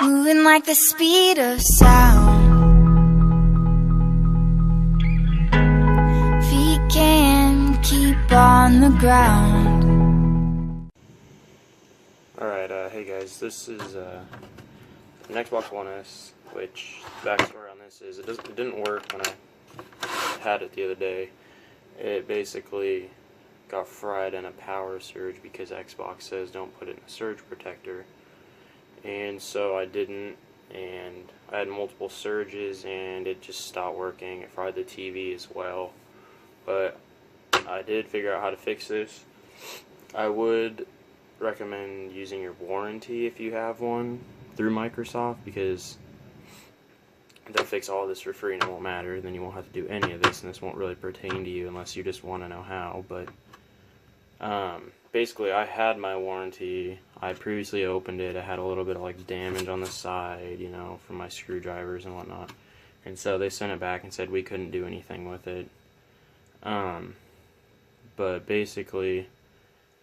moving like the speed of sound. Feet can't keep on the ground. Alright, hey guys, this is an Xbox One S, which the backstory on this is it didn't work when I had it the other day. It basically got fried in a power surge because Xbox says don't put it in a surge protector. And so I didn't, and I had multiple surges and it just stopped working. It fried the TV as well. But I did figure out how to fix this. I would recommend using your warranty if you have one through Microsoft, because they'll fix all this for free and it won't matter. Then you won't have to do any of this, and this won't really pertain to you unless you just want to know how. But basically, I had my warranty. I previously opened it. I had a little bit of like damage on the side, you know, from my screwdrivers and whatnot, and so they sent it back and said we couldn't do anything with it. But basically,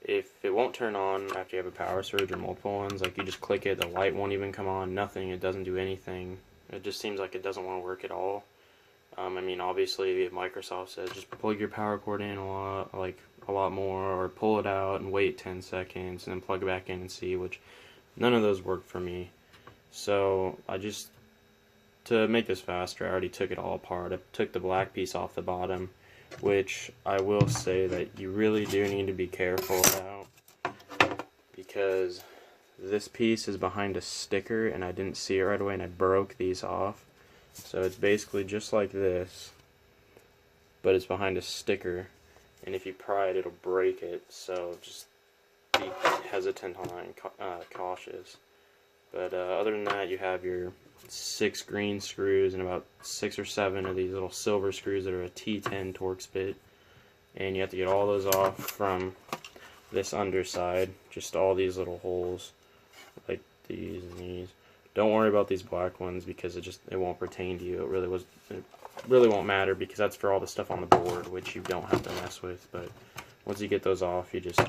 if it won't turn on after you have a power surge or multiple ones, like you just click it, the light won't even come on, nothing, it doesn't do anything. It just seems like it doesn't want to work at all. I mean, obviously, if Microsoft says just plug your power cord in a lot more, or pull it out and wait 10 seconds and then plug it back in and see, which none of those worked for me. So to make this faster, I already took it all apart. I took the black piece off the bottom, which I will say that you really do need to be careful about, because this piece is behind a sticker and I didn't see it right away and I broke these off. So it's basically just like this, but it's behind a sticker, and if you pry it, it'll break it. So just be hesitant on that and cautious. But other than that, you have your 6 green screws and about 6 or 7 of these little silver screws that are a T10 Torx bit, and you have to get all those off from this underside, just all these little holes like these and these. Don't worry about these black ones because it won't pertain to you. It really won't matter, because that's for all the stuff on the board, which you don't have to mess with. But once you get those off, you just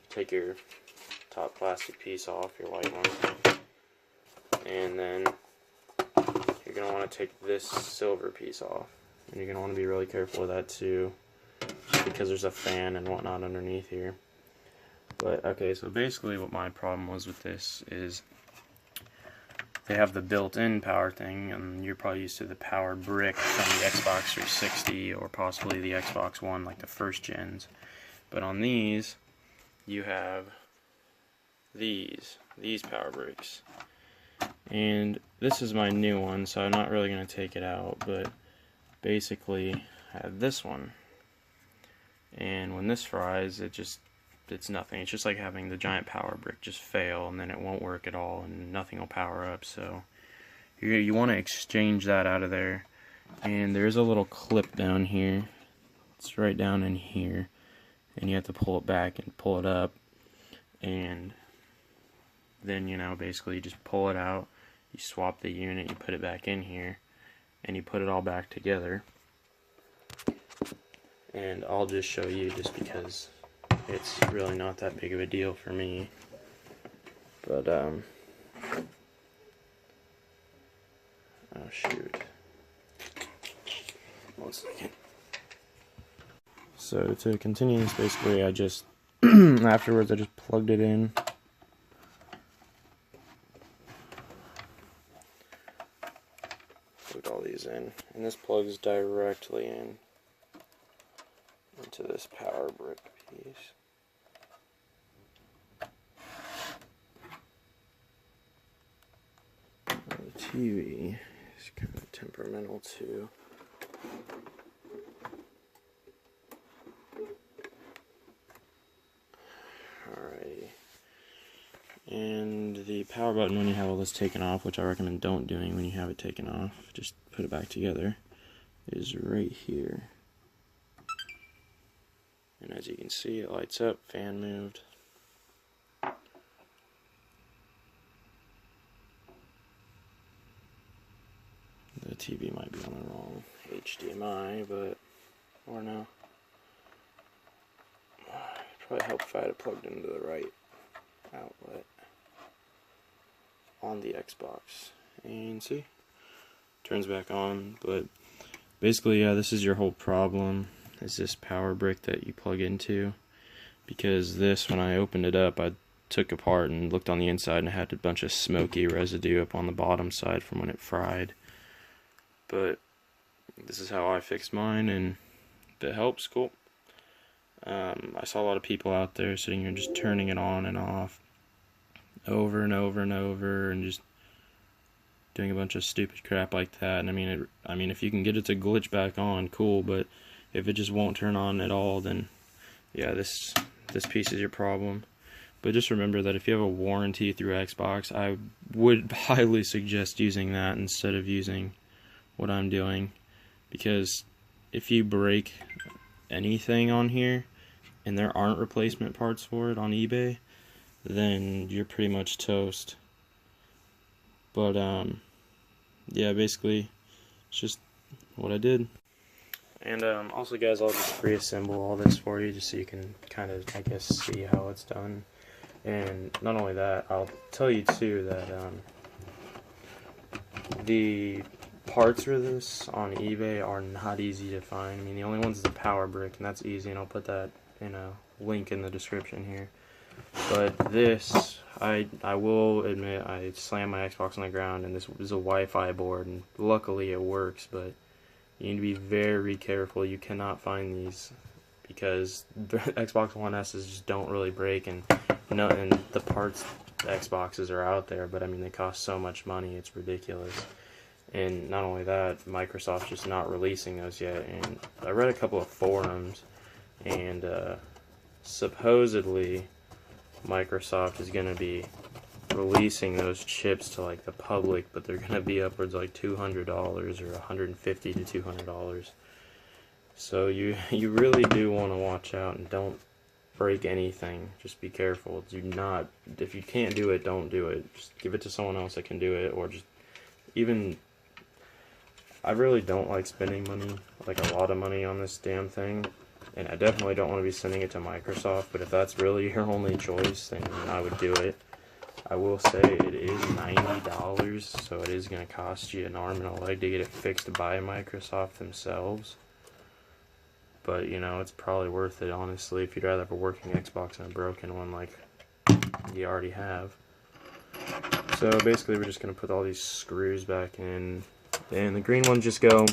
take your top plastic piece off, your white one, and then you're going to want to take this silver piece off, and you're going to want to be really careful with that too, because there's a fan and whatnot underneath here. But okay, so basically what my problem was with this is they have the built-in power thing, and you're probably used to the power brick from the Xbox 360 or possibly the Xbox One, like the first gens. But on these, you have these power bricks. And this is my new one, so I'm not really going to take it out, but basically I have this one. And when this fries, it's nothing. It's just like having the giant power brick just fail, and then it won't work at all and nothing will power up. So you want to exchange that out of there. And there's a little clip down here. It's right down in here, and you have to pull it back and pull it up, and then, you know, basically you just pull it out, you swap the unit, you put it back in here, and you put it all back together. And I'll just show you, just because it's really not that big of a deal for me. But oh shoot, one second. So to continue this, basically I just afterwards I just plugged it in. Plugged all these in, and this plugs directly into this power brick piece. The TV is kind of temperamental too. Alrighty. And the power button, when you have all this taken off, which I recommend don't doing when you have it taken off, just put it back together, is right here. And as you can see, it lights up, fan moved. The TV might be on the wrong HDMI, but, or no. It'd probably help if I had it plugged into the right outlet. on the Xbox. And see? Turns back on, but basically, yeah, this is your whole problem, is this power brick that you plug into. Because this, when I opened it up, I took apart and looked on the inside and it had a bunch of smoky residue up on the bottom side from when it fried. But this is how I fixed mine, and if it helps, cool. I saw a lot of people out there sitting here just turning it on and off over and over and over and just doing a bunch of stupid crap like that. And I mean, if you can get it to glitch back on, cool, but if it just won't turn on at all, then yeah, this piece is your problem. But just remember that if you have a warranty through Xbox, I would highly suggest using that instead of using what I'm doing, because if you break anything on here and there aren't replacement parts for it on eBay, then you're pretty much toast. But yeah, basically it's just what I did. And also, guys, I'll just reassemble all this for you just so you can kind of, I guess, see how it's done. And not only that, I'll tell you too that the parts for this on eBay are not easy to find. I mean, the only one's the power brick, and that's easy, and I'll put that in a link in the description here. But this, I will admit, I slammed my Xbox on the ground, and this was a Wi-Fi board, and luckily it works, but you need to be very careful. You cannot find these because the Xbox One S's just don't really break, and the parts, the Xboxes are out there, but I mean, they cost so much money, it's ridiculous. And not only that, Microsoft's just not releasing those yet. And I read a couple of forums, and supposedly Microsoft is going to be releasing those chips to like the public, but they're going to be upwards like $200 or $150 to $200. So you really do want to watch out and don't break anything. Just be careful. Do not, if you can't do it, don't do it. Just give it to someone else that can do it, or just even. I really don't like spending money, like a lot of money on this damn thing, and I definitely don't want to be sending it to Microsoft, but if that's really your only choice, then I would do it. I will say it is $90, so it is going to cost you an arm and a leg to get it fixed by Microsoft themselves. But, you know, it's probably worth it, honestly, if you'd rather have a working Xbox than a broken one like you already have. So basically we're just going to put all these screws back in. And the green ones just go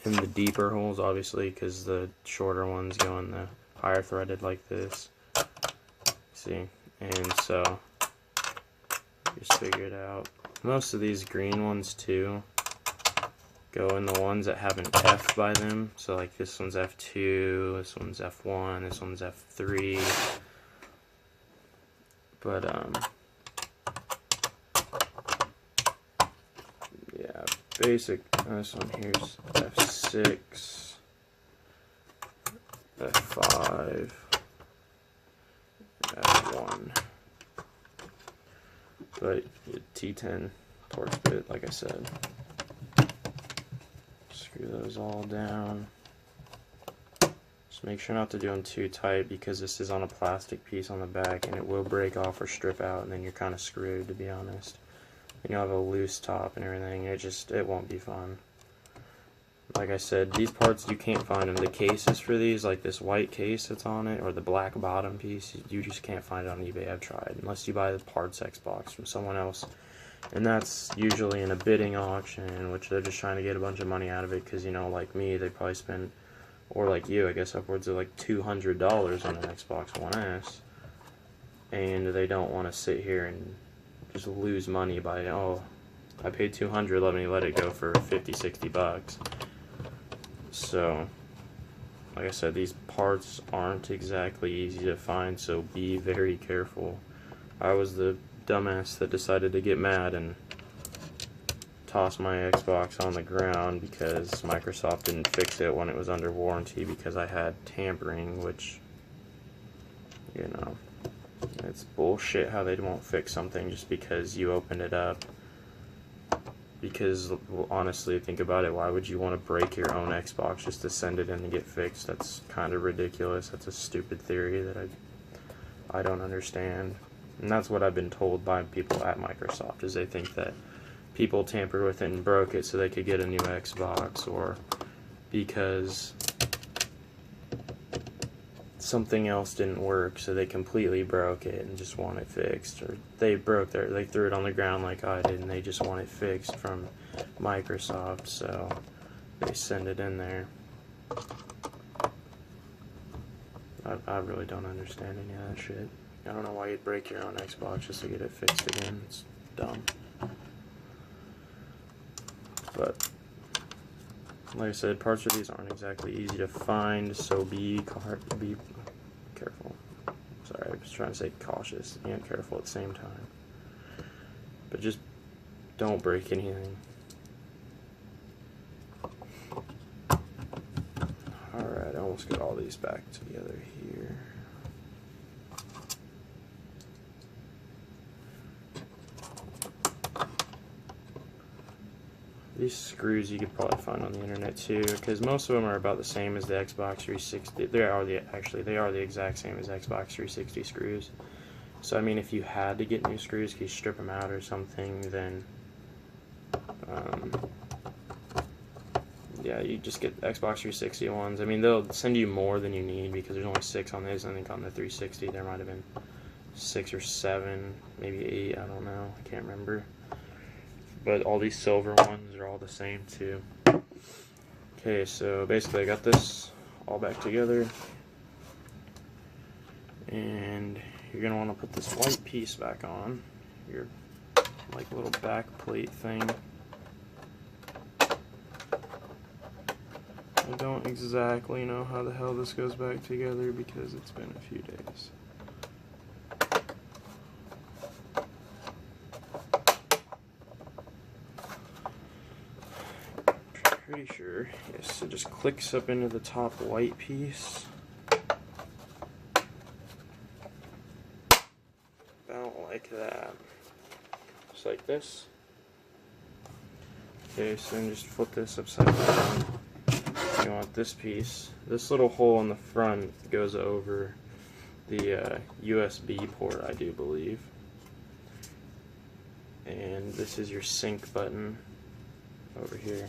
in the deeper holes, obviously, because the shorter ones go in the higher threaded like this. See? And so, just figure it out. Most of these green ones, too, go in the ones that have an F by them. So, like, this one's F2, this one's F1, this one's F3. But, yeah, basic, this one here's F6, F5, F1, but T10 torx bit, like I said. Screw those all down. Just make sure not to do them too tight, because this is on a plastic piece on the back and it will break off or strip out, and then you're kind of screwed, to be honest. And you'll have a loose top and everything. It won't be fun. Like I said, these parts you can't find them. The cases for these, like this white case that's on it, or the black bottom piece, you just can't find it on eBay. I've tried, unless you buy the parts Xbox from someone else. And that's usually in a bidding auction, which they're just trying to get a bunch of money out of it, because, you know, like me, they probably spend, or like you, I guess, upwards of like $200 on an Xbox One S. And they don't want to sit here and just lose money by, oh, I paid $200, let it go for 50, 60 bucks. So, like I said, these parts aren't exactly easy to find, so be very careful. I was the dumbass that decided to get mad and toss my Xbox on the ground because Microsoft didn't fix it when it was under warranty, because I had tampering, which, you know, it's bullshit how they won't fix something just because you opened it up. Because, honestly, think about it, why would you want to break your own Xbox just to send it in and get fixed? That's kind of ridiculous. That's a stupid theory that I don't understand. And that's what I've been told by people at Microsoft, is they think that people tampered with it and broke it so they could get a new Xbox, or because something else didn't work so they completely broke it and just want it fixed, or they threw it on the ground like I did and they just want it fixed from Microsoft, so they send it in there. I really don't understand any of that shit. I don't know why you'd break your own Xbox just to get it fixed again. It's dumb. But like I said, parts of these aren't exactly easy to find, so be careful. Sorry, I was trying to say cautious and careful at the same time. But just don't break anything. Alright, I almost got all these back together here. These screws you could probably find on the internet too, because most of them are about the same as the Xbox 360. They are the exact same as Xbox 360 screws. So I mean, if you had to get new screws, you strip them out or something, then yeah, you just get Xbox 360 ones. I mean, they'll send you more than you need because there's only 6 on this. I think on the 360 there might have been 6 or 7, maybe 8. I don't know. I can't remember. But all these silver ones are all the same too. Okay, so basically I got this all back together, and you're gonna want to put this white piece back on, your like little back plate thing. I don't exactly know how the hell this goes back together because it's been a few days. Pretty sure, yes, it just clicks up into the top white piece. About like that. Just like this. Okay, so then just flip this upside down. You want this piece. This little hole in the front goes over the USB port, I do believe. And this is your sync button over here.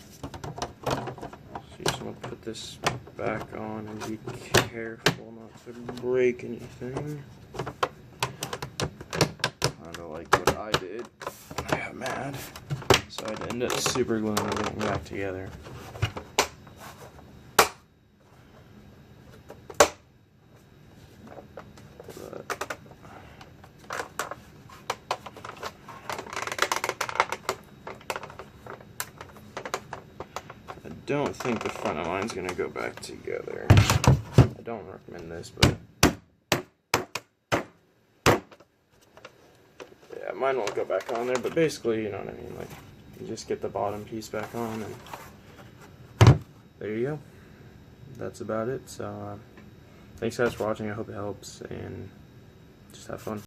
So you just want to put this back on and be careful not to break anything. Kind of like what I did. I got mad, so I ended up super gluing everything back together. I don't think the front of mine's gonna go back together. I don't recommend this, but yeah, mine won't go back on there. But basically, you know what I mean. Like, you just get the bottom piece back on, and there you go. That's about it. So, thanks guys for watching. I hope it helps, and just have fun.